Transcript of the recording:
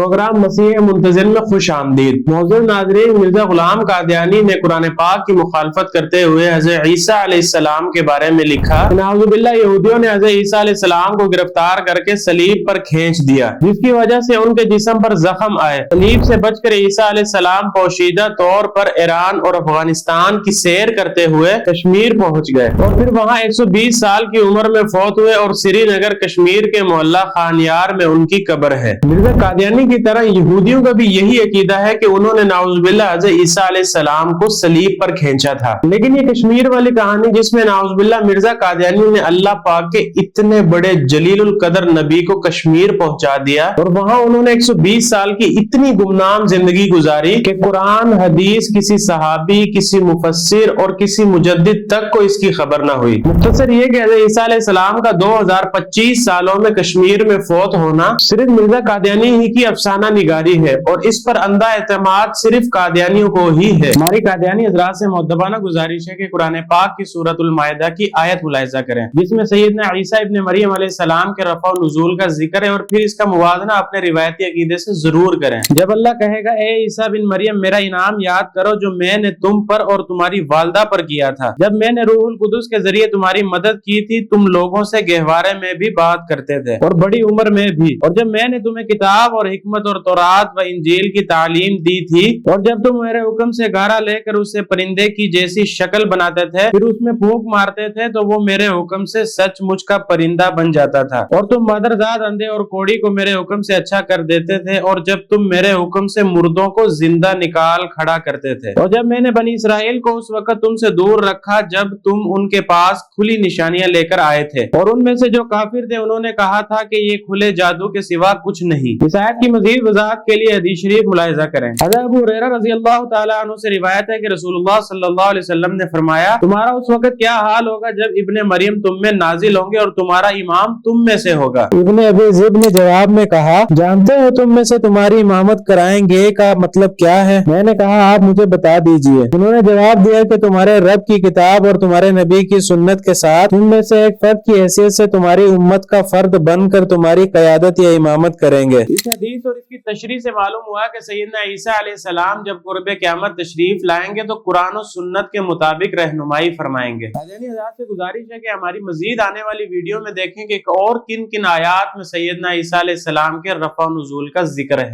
Programme मसीह मुंतज़िर में खुश आमदीद। मौजूद नाज़रीन, मिर्जा गुलाम कादियानी ने कुरान पाक की मुखालफत करते हुए हज़रत ईसा अलैहिस्सलाम के बारे में लिखा, नाउज़ुबिल्लाह, यहूदियों ने हज़रत ईसा अलैहिस्सलाम को गिरफ्तार करके सलीब पर खींच दिया, जिसकी वजह से उनके जिस्म पर जख्म आए। सलीब से बचकर ईसा अलैहिस्सलाम पोशीदा तौर पर ईरान और अफगानिस्तान की सैर करते हुए कश्मीर पहुंच गए और फिर वहां 120 साल की उम्र में फौत हुए और श्रीनगर कश्मीर के मोहल्ला खानियार में उनकी कब्र है। मिर्जा कादियानी की तरह यहूदियों का भी यही अकीदा है कि उन्होंने नाउज़ुबिल्लाह हज़रत ईसा अलैहिस्सलाम को सलीब पर खींचा था। लेकिन ये कश्मीर वाली कहानी जिसमें नाउज़ुबिल्लाह मिर्जा कादियानी ने अल्लाह पाक के इतने बड़े जलीलुल कदर नबी को कश्मीर पहुंचा दिया और वहां उन्होंने 120 साल की इतनी गुमनाम जिंदगी गुजारी कि कुरान, हदीस, किसी सहाबी, किसी मुफस्सिर और किसी मुजद्दिद तक को इसकी खबर न हुई। मुख्तसर ये कि हज़रत ईसा अलैहिस्सलाम का 2025 सालों में कश्मीर में फौत होना सिर्फ मिर्जा कादियानी ही की अफसाना निगारी है और इस पर अंधा एतमाद सिर्फ कादियानियों को ही है। हमारी कादियानी हज़रात से मुअद्दबाना गुजारिश है कि कुरान पाक की सूरतुल माइदा की आयत मुलाहिजा करें, जिसमें सैयदना ईसा इब्न मरियम अलैहिस्सलाम के रफ़ा व नुज़ूल का जिक्र है और फिर इसका मुवाज़ना अपने रिवायती अकीदे से जरूर करें। जब अल्लाह कहेगा, ए ईसा बिन मरियम, मेरा इनाम याद करो जो मैंने तुम पर और तुम्हारी वालदा पर किया था, जब मैंने रूहुल कुदुस के जरिए तुम्हारी मदद की थी, तुम लोगों से गहवारे में भी बात करते थे और बड़ी उम्र में भी, और जब मैंने तुम्हें किताब और हिकमत और तौरात व इंजील की तालीम दी थी, और जब तुम मेरे हुक्म से गारा लेकर उसे परिंदे की जैसी शक्ल बनाते थे, फिर उसमें फूंक मारते थे तो वो मेरे हुक्म से सचमुच का परिंदा बन जाता था, और तुम मदरजात, अंधे और कोढ़ी को मेरे हुक्म से अच्छा कर देते थे, और जब तुम मेरे हुक्म से मुर्दों को जिंदा निकाल खड़ा करते थे, और जब मैंने बनी इसराइल को उस वक्त तुमसे दूर रखा जब तुम उनके पास खुली निशानियां लेकर आए थे, और उनमें से जो काफिर थे उन्होंने कहा था कि ये खुले जादू के सिवा कुछ नहीं। इस आयत की मजीद वजाहत के लिए हदीस शरीफ मुलाहिजा करें। हज़रत अबू हुरैरा रज़ियल्लाहु ताला अन्हु से रिवायत है कि रसूलुल्लाह सल्लल्लाहु अलैहि वसल्लम ने फरमाया, तुम्हारा उस वक्त क्या हाल होगा जब इब्ने मरियम तुम में नाजिल होंगे और तुम्हारा इमाम तुम में से होगा। इब्ने अबी ज़िब ने जवाब में कहा, जानते हो तुम में से तुम्हारी इमामत कराएंगे का मतलब क्या है? मैंने कहा, आप मुझे बता दीजिए। उन्होंने जवाब दिया कि तुम्हारे रब की किताब और तुम्हारे नबी की सुन्नत के साथ तुम में से एक फर्द की हैसियत से तुम्हारी उम्मत का फर्द बनकर तुम्हारी क़यादत या इमामत करेंगे। इस हदीस और इसकी तशरीह से मालूम हुआ कि सैयदना ईसा अलैहिस्सलाम जब कुर्बे क़यामत तशरीफ लाएंगे तो कुरान और सुन्नत के मुताबिक रहनुमाई फरमाएंगे। कादियानी हज़रात से गुजारिश है कि हमारी मजीद आने वाली वीडियो में देखें कि और किन किन आयात में सैयदना ईसा अलैहिस्सलाम के रफ़ा नुज़ूल का जिक्र है।